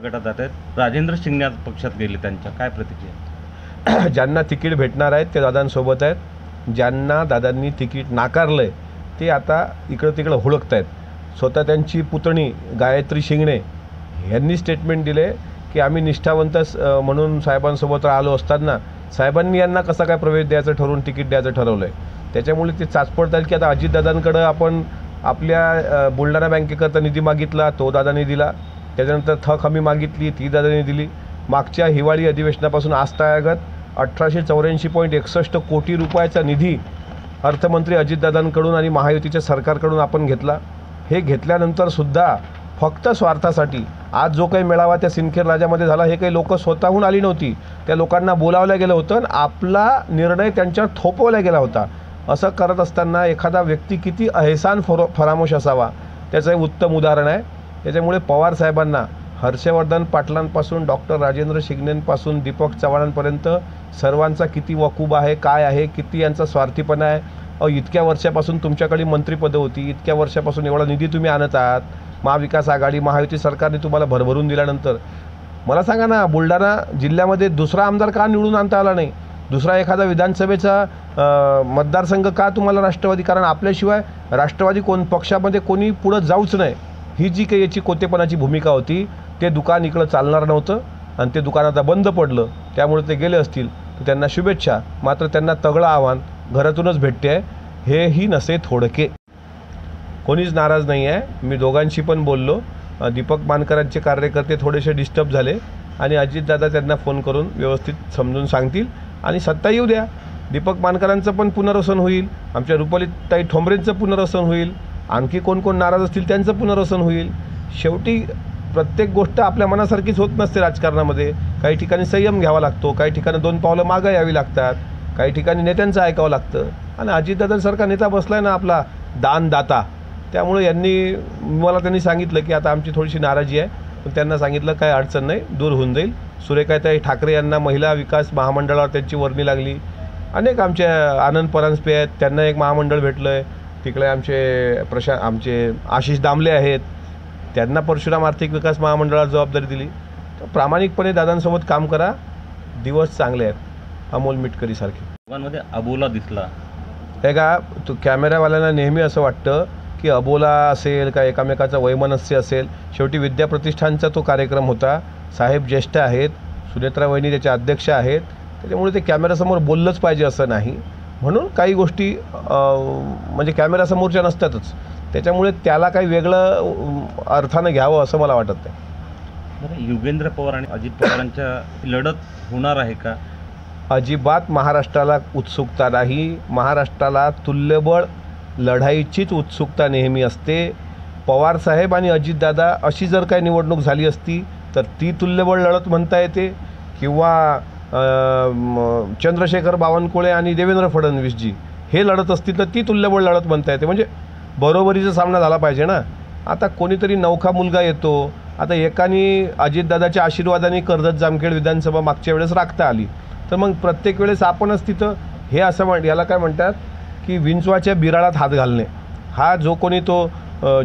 गटात जात आहेत. राजेंद्र शिंगणे आज पक्षात गेले, त्यांच्या काय प्रतिक्रिया? ज्यांना तिकीट भेटणार आहेत ते दादांसोबत आहेत. ज्यांना दादांनी तिकीट नाकारलं आहे ते आता इकडं तिकडं हुडकत आहेत. स्वतः त्यांची पुतणी गायत्री शिंगणे यांनी स्टेटमेंट दिले की आम्ही निष्ठावंत म्हणून साहेबांसोबत आलो असताना साहेबांनी यांना कसा काय प्रवेश द्यायचं ठरवून तिकीट द्यायचं ठरवलं आहे. त्याच्यामुळे ते चाचपडतात की आता अजितदादांकडं आपण आपल्या बुलढाणा बँकेकरता निधी मागितला, तो दादांनी दिला. त्याच्यानंतर थक हमी मागितली, ती दादांनी दिली. मागच्या हिवाळी अधिवेशनापासून आजतागायत 1884.61 कोटी रुपयाचा निधी अर्थमंत्री अजितदादांकडून आणि महायुतीच्या सरकारकडून आपण घेतला. हे घेतल्यानंतर सुद्धा फक्त स्वार्थासाठी आज जो काही मेळावा त्या सिंदखेड राजामध्ये झाला, हे काही लोक स्वतःहून आली नव्हती. त्या लोकांना बोलावलं गेलं होतं आणि आपला निर्णय त्यांच्यावर थोपवला गेला होता. असं करत असताना एखादा व्यक्ती किती अहेसान फरामोश असावा त्याचं एक उत्तम उदाहरण आहे. त्याच्यामुळे पवार साहेबांना हर्षवर्धन पाटलांपासून डॉक्टर राजेंद्र शिंगणेंपासून दीपक चव्हाणांपर्यंत सर्वांचा किती वकूब आहे, काय आहे, किती यांचा स्वार्थीपणा आहे. इतक्या वर्षापासून तुमच्याकडे मंत्रिपदं होती, इतक्या वर्षापासून एवढा निधी तुम्ही आणत आहात. महाविकास आघाडी महायुती सरकारने तुम्हाला भरभरून दिल्यानंतर मला सांगा ना, बुलढाणा जिल्ह्यामध्ये दुसरा आमदार का निवडून आणता आला नाही? दुसरा एखादा विधानसभेचा मतदारसंघ का तुम्हाला राष्ट्रवादी? कारण आपल्याशिवाय राष्ट्रवादी पक्षामध्ये कोणी पुढं जाऊच नाही. ही जी काही याची कोतेपणाची भूमिका होती, ते दुकान इकडं चालणार नव्हतं आणि ते दुकान आता बंद पडलं. त्यामुळे ते गेले असतील तर त्यांना शुभेच्छा. मात्र त्यांना तगडं आव्हान घरातूनच भेटते आहे, हेही नसे थोडके. कोणीच नाराज नाही आहे. मी दोघांशी पण बोललो. दीपक मानकरांचे कार्यकर्ते थोडेसे डिस्टर्ब झाले आणि अजितदादा त्यांना फोन करून व्यवस्थित समजून सांगतील आणि सत्ता येऊ द्या. दीपक मानकरांचं पण पुनर्वसन होईल, आमच्या रुपालीताई ठोंबरेंचं पुनर्वसन होईल, आणखी कोण कोण नाराज असतील त्यांचं पुनर्वसन होईल. शेवटी प्रत्येक गोष्ट आपल्या मनासारखीच होत नसते राजकारणामध्ये. काही ठिकाणी संयम घ्यावा लागतो, काही ठिकाणी 2 पावलं मागं यावी लागतात, काही ठिकाणी नेत्यांचं ऐकावं लागतं. आणि अजितदादांसारखा नेता बसलाय ना आपला दानदाता, त्यामुळे त्यांनी सांगितलं की आता आमची थोडीशी नाराजी आहे, पण त्यांना सांगितलं काय अडचण नाही, दूर होऊन जाईल. सुरेखाताई ठाकरे यांना महिला विकास महामंडळावर त्यांची वर्णी लागली. अनेक आमचे आनंद परांजपे आहेत, त्यांना एक महामंडळ भेटलं आहे. तिकडे आमचे आशिष दामले आहेत, त्यांना परशुराम आर्थिक विकास महामंडळाला जबाबदारी दिली. तर प्रामाणिकपणे दादांसोबत काम करा, दिवस चांगले आहेत. अमोल मिटकरीसारखे दोघांमध्ये अबोला दिसला हे का? तो कॅमेरावाल्यांना नेहमी असं वाटतं की अबोला असेल का एकामेकाचं वैमनस्य असेल. शेवटी विद्याप्रतिष्ठानचा तो कार्यक्रम होता. साहेब ज्येष्ठ आहेत, सुनेत्रा वहिनी त्याचे अध्यक्ष आहेत, त्याच्यामुळे ते कॅमेरासमोर बोललंच पाहिजे असं नाही. म्हणून काही गोष्टी म्हणजे कॅमेरासमोरच्या नसतातच, त्याच्यामुळे त्याला काही वेगळं अर्थानं घ्यावं असं मला वाटत नाही. युगेंद्र पवार आणि अजित पवारांच्या लढत होणार आहे का? अजिबात महाराष्ट्राला उत्सुकता नाही. महाराष्ट्राला तुल्यबळ लढाईचीच उत्सुकता नेहमी असते. पवारसाहेब आणि अजितदादा अशी जर काही निवडणूक झाली असती तर ती तुल्यबळ लढत म्हणता येते, किंवा चंद्रशेखर बावनकुळे आणि देवेंद्र फडणवीसजी हे लढत असतील तर ती तुल्यबळ लढत म्हणता येते. म्हणजे बरोबरीचा सामना झाला पाहिजे ना. आता कोणीतरी नौखा मुलगा येतो. आता एकाने अजितदादाच्या आशीर्वादाने कर्जत जामखेड विधानसभा मागच्या वेळेस राखता आली, तर मग प्रत्येक वेळेस आपणच तिथं हे असं याला काय म्हणतात की विंचवाच्या बिराळात हात घालणे. हा जो कोणी तो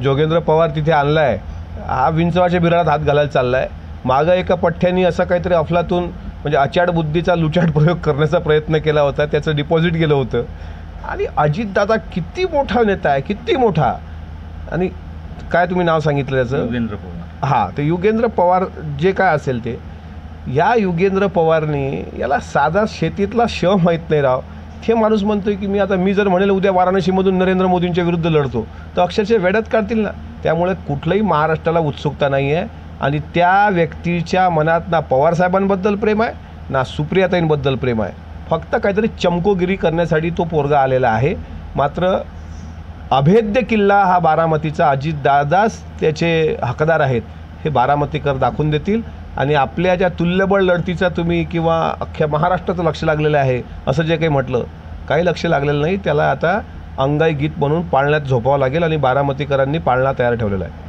जोगेंद्र पवार तिथे आणला आहे, हा विंचवाच्या बिराळात हात घालायला चालला आहे. मागं एका पठ्ठ्यानी असं काहीतरी अफलातून म्हणजे अचाट बुद्धीचा लुचाट प्रयोग करण्याचा प्रयत्न केला होता, त्याचं डिपॉझिट गेलं होतं. आणि अजितदादा किती मोठा नेता आहे, किती मोठा. आणि काय तुम्ही नाव सांगितलं त्याचं? युगेंद्र पवार. हां, ते युगेंद्र पवार जे काय असेल ते. या युगेंद्र पवारने याला साधा शेतीतला माहीत नाही राव. हे माणूस म्हणतोय की मी जर म्हणेल उद्या वाराणसीमधून नरेंद्र मोदींच्या विरुद्ध लढतो तर अक्षरशः वेड्यात काढतील ना. त्यामुळे कुठलंही महाराष्ट्राला उत्सुकता नाही आहे. आणि त्या व्यक्तीच्या मनात ना पवारसाहेबांबद्दल प्रेम आहे ना सुप्रियाताईंबद्दल प्रेम आहे. फक्त काहीतरी चमकोगिरी करण्यासाठी तो पोरगा आलेला आहे. मात्र अभेद्य किल्ला हा बारामतीचा अजितदादाच त्याचे हकदार आहेत हे बारामतीकर दाखवून देतील. आणि आपल्या ज्या तुल्यबळ लढतीचा तुम्ही किंवा अख्ख्या महाराष्ट्राचं लक्ष लागलेलं आहे असं जे काही म्हटलं, काही लक्ष लागलेलं नाही. त्याला आता अंगाई गीत म्हणून पाळण्यात झोपावं लागेल आणि बारामतीकरांनी पाळणा तयार ठेवलेला आहे.